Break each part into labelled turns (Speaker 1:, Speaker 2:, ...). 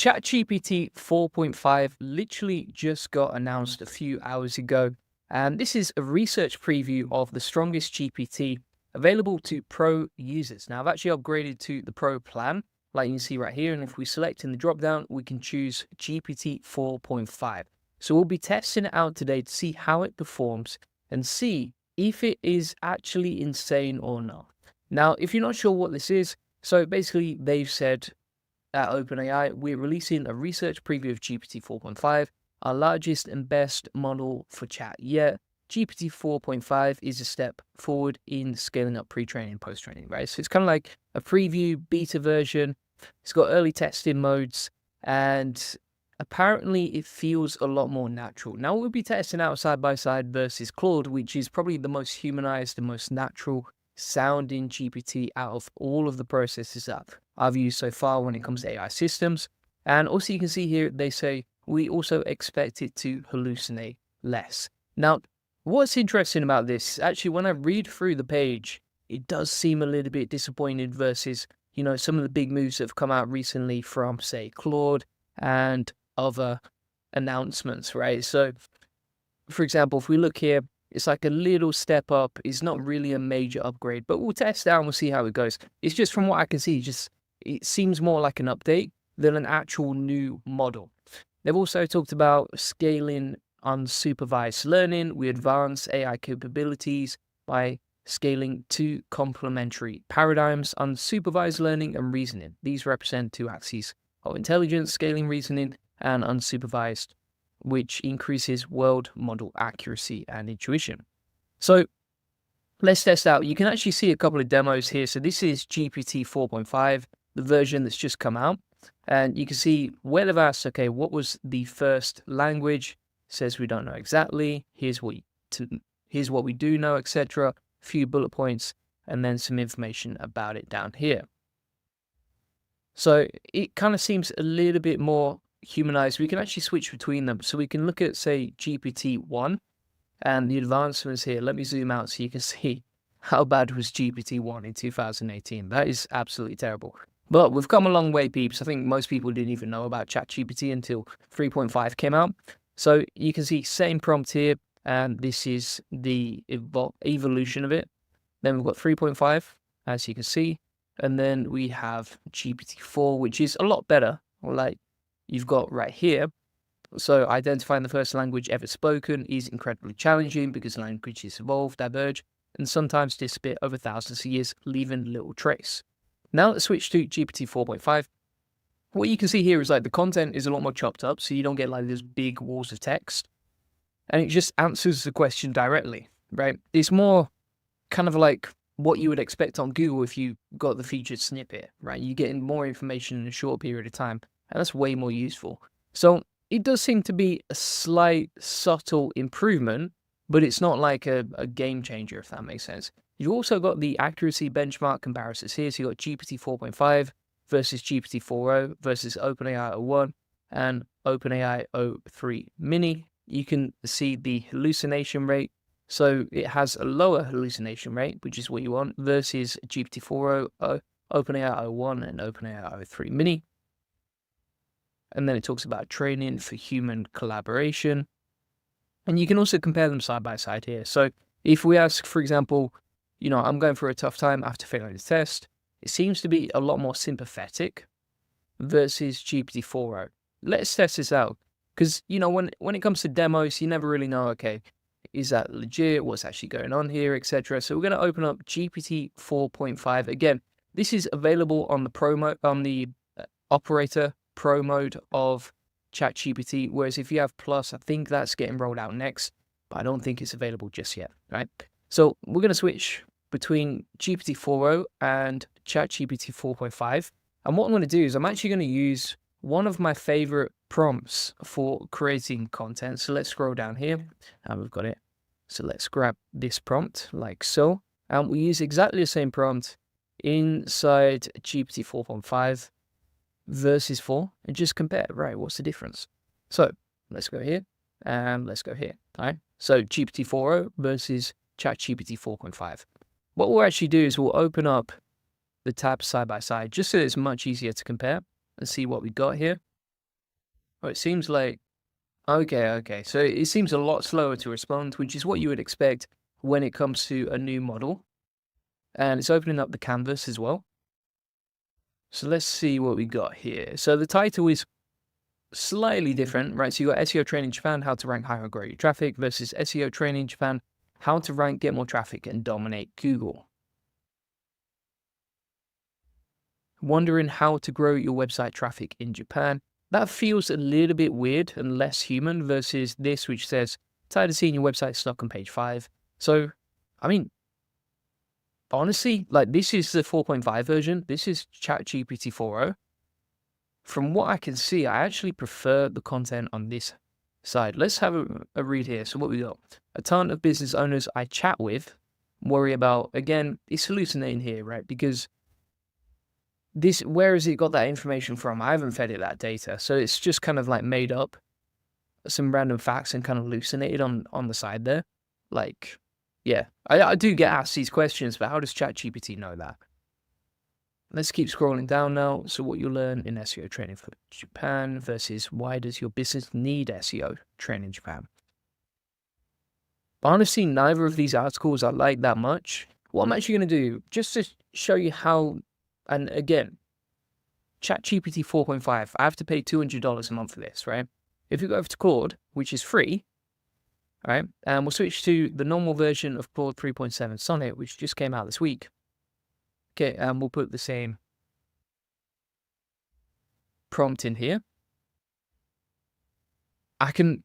Speaker 1: ChatGPT 4.5 literally just got announced a few hours ago, and this is a research preview of the strongest GPT available to Pro users. Now, I've actually upgraded to the Pro plan, like you can see right here, and if we select in the dropdown, we can choose GPT 4.5. So we'll be testing it out today to see how it performs and see if it is actually insane or not. Now, if you're not sure what this is, so basically they've said at OpenAI, we're releasing a research preview of GPT 4.5, our largest and best model for chat yet. GPT 4.5 is a step forward in scaling up pre-training and post-training, right? So it's kind of like a preview beta version. It's got early testing modes, and apparently it feels a lot more natural. Now we'll be testing out side by side versus Claude, which is probably the most humanized and most natural sounding GPT out of all of the processes that I've used so far when it comes to AI systems. And also you can see here, they say, we also expect it to hallucinate less. Now, what's interesting about this, actually, when I read through the page, it does seem a little bit disappointed versus, some of the big moves that have come out recently from, say, Claude and other announcements, right? So, for example, if we look here, it's like a little step up. It's not really a major upgrade, but we'll test it out and we'll see how it goes. It's just from what I can see, it seems more like an update than an actual new model. They've also talked about scaling unsupervised learning. We advance AI capabilities by scaling two complementary paradigms, unsupervised learning and reasoning. These represent two axes of intelligence, scaling reasoning, and unsupervised, which increases world model accuracy and intuition. So let's test out. You can actually see a couple of demos here. So this is GPT 4.5, the version that's just come out. And you can see where they've asked, okay, what was the first language? It says we don't know exactly. Here's what we do know, etc. A few bullet points, and then some information about it down here. So it kind of seems a little bit more humanized. We can actually switch between them. So we can look at, say, GPT-1 and the advancements here. Let me zoom out so you can see how bad was GPT-1 in 2018. That is absolutely terrible. But we've come a long way, peeps. I think most people didn't even know about ChatGPT until 3.5 came out. So you can see same prompt here, and this is the evolution of it. Then we've got 3.5, as you can see. And then we have GPT-4, which is a lot better, like you've got right here. So identifying the first language ever spoken is incredibly challenging because languages evolve, diverge, and sometimes disappear over thousands of years, leaving little trace. Now let's switch to GPT 4.5. What you can see here is like the content is a lot more chopped up, so you don't get like these big walls of text. And it just answers the question directly, right? It's more kind of like what you would expect on Google if you got the featured snippet, right? You're getting more information in a short period of time, and that's way more useful. So it does seem to be a slight, subtle improvement, but it's not like a game changer, if that makes sense. You've also got the accuracy benchmark comparisons here. So you've got GPT 4.5 versus GPT 4.0 versus OpenAI 01 and OpenAI 03 mini. You can see the hallucination rate. So it has a lower hallucination rate, which is what you want, versus GPT 4.0, OpenAI 01 and OpenAI 03 mini. And then it talks about training for human collaboration. And you can also compare them side by side here. So if we ask, for example, I'm going through a tough time after failing the test, it seems to be a lot more sympathetic versus GPT 4.0. Let's test this out. Because, when it comes to demos, you never really know, okay, is that legit? What's actually going on here, etc. So we're going to open up GPT 4.5. Again, this is available on the operator Pro mode of ChatGPT, whereas if you have Plus, I think that's getting rolled out next, but I don't think it's available just yet, right? So we're going to switch between GPT 4.0 and ChatGPT 4.5. And what I'm going to do is I'm actually going to use one of my favorite prompts for creating content. So let's scroll down here and we've got it. So let's grab this prompt like so. And we use exactly the same prompt inside GPT 4.5 versus 4 and just compare, right? What's the difference? So let's go here and let's go here. All right. So GPT 4.0 versus ChatGPT 4.5. What we'll actually do is we'll open up the tabs side by side just so it's much easier to compare and see what we got here. Oh, it seems like okay. So it seems a lot slower to respond, which is what you would expect when it comes to a new model. And it's opening up the canvas as well. So let's see what we got here. So the title is slightly different, right? So you got SEO training Japan, how to rank higher and grow your traffic versus SEO training Japan, how to rank, get more traffic and dominate Google. Wondering how to grow your website traffic in Japan. That feels a little bit weird and less human versus this, which says, tired of seeing your website stuck on page 5. So, I mean, honestly, like this is the 4.5 version. This is ChatGPT 4.0. From what I can see, I actually prefer the content on this side. Let's have a read here. So what we got? A ton of business owners I chat with worry about, again, it's hallucinating here, right? Because where has it got that information from? I haven't fed it that data. So it's just kind of like made up some random facts and kind of hallucinated on the side there. Like, yeah, I do get asked these questions, but how does ChatGPT know that? Let's keep scrolling down now. So what you learn in SEO training for Japan versus why does your business need SEO training in Japan? Honestly, neither of these articles I like that much. What I'm actually going to do, just to show you how, and again, ChatGPT 4.5, I have to pay $200 a month for this, right? If you go over to Claude, which is free, right, and we'll switch to the normal version of Claude 3.7 Sonnet, which just came out this week. Okay, and we'll put the same prompt in here. I can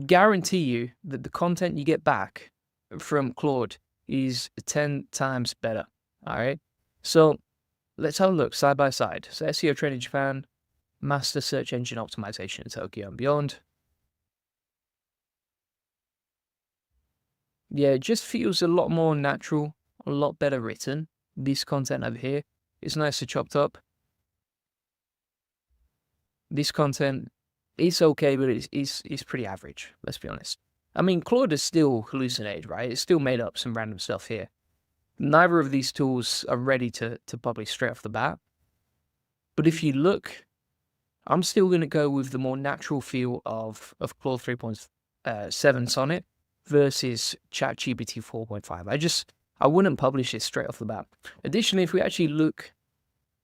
Speaker 1: guarantee you that the content you get back from Claude is 10 times better. All right. So let's have a look side by side. So SEO training Japan, master search engine optimization in Tokyo and beyond. Yeah, it just feels a lot more natural, a lot better written. This content over here is nicely chopped up. This content is okay, but it's pretty average, let's be honest. I mean, Claude is still hallucinated, right? It's still made up some random stuff here. Neither of these tools are ready to publish straight off the bat. But if you look, I'm still going to go with the more natural feel of Claude 3.7 Sonnet versus ChatGPT 4.5. I wouldn't publish it straight off the bat. Additionally, if we actually look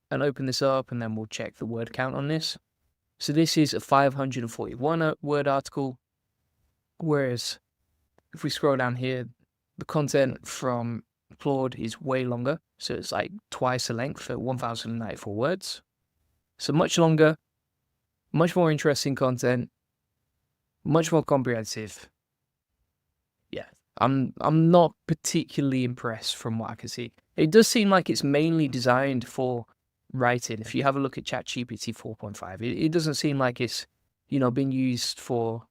Speaker 1: and open this up, and then we'll check the word count on this. So this is a 541 word article, whereas if we scroll down here, the content from Claude is way longer. So it's like twice the length at 1,094 words. So much longer, much more interesting content, much more comprehensive. Yeah, I'm not particularly impressed from what I can see. It does seem like it's mainly designed for writing. If you have a look at ChatGPT 4.5, it doesn't seem like it's, being used for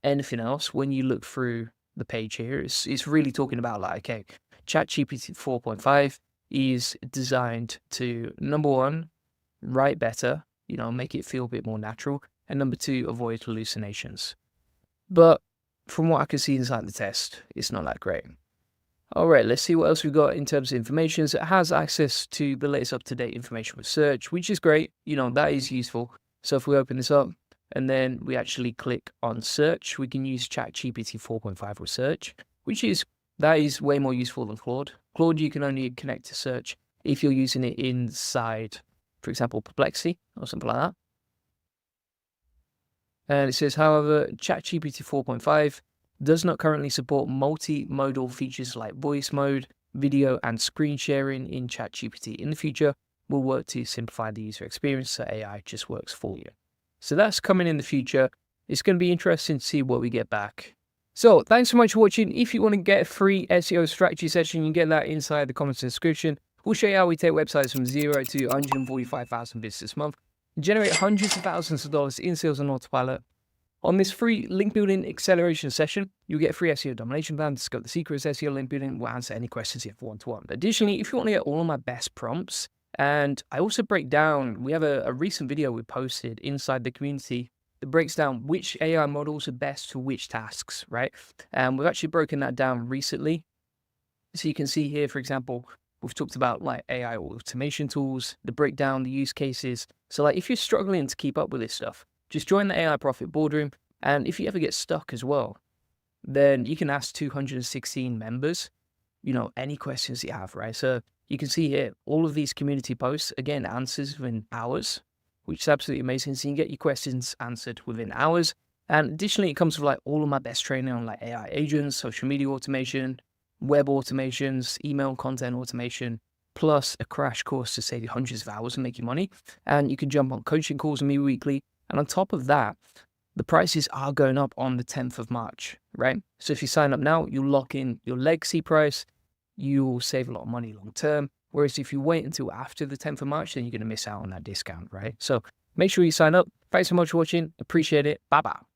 Speaker 1: anything else. When you look through the page here, it's really talking about like, okay, ChatGPT 4.5 is designed to, number one, write better, make it feel a bit more natural, and number two, avoid hallucinations. But from what I can see inside the test, it's not that great. All right, let's see what else we've got in terms of information. So it has access to the latest up-to-date information with search, which is great. That is useful. So if we open this up and then we actually click on search, we can use ChatGPT 4.5 with search, that is way more useful than Claude. Claude, you can only connect to search if you're using it inside, for example, Perplexity or something like that. And it says, however, ChatGPT 4.5 does not currently support multimodal features like voice mode, video, and screen sharing in ChatGPT. In the future, we'll work to simplify the user experience so AI just works for you. So that's coming in the future. It's going to be interesting to see what we get back. So thanks so much for watching. If you want to get a free SEO strategy session, you can get that inside the comments and description. We'll show you how we take websites from 0 to 145,000 visitors this month, generate hundreds of thousands of dollars in sales on autopilot. On this free link building acceleration session, you'll get a free SEO domination plan, discover the secrets of SEO link building, we'll answer any questions you have one-to-one. Additionally, if you want to get all of my best prompts, and I also break down, we have a recent video we posted inside the community that breaks down which AI models are best for which tasks, right? And we've actually broken that down recently. So you can see here, for example, we've talked about like AI automation tools, the breakdown, the use cases. So like if you're struggling to keep up with this stuff, Just join the AI Profit Boardroom. And if you ever get stuck as well, then you can ask 216 members, any questions you have, right? So you can see here, all of these community posts, again, answers within hours, which is absolutely amazing. So you can get your questions answered within hours. And additionally, it comes with like all of my best training on like AI agents, social media automation, web automations, email content automation, plus a crash course to save you hundreds of hours and make you money. And you can jump on coaching calls with me weekly. And on top of that, the prices are going up on the 10th of March, right? So if you sign up now, you'll lock in your legacy price, you'll save a lot of money long term. Whereas if you wait until after the 10th of March, then you're going to miss out on that discount, right? So make sure you sign up. Thanks so much for watching. Appreciate it. Bye-bye.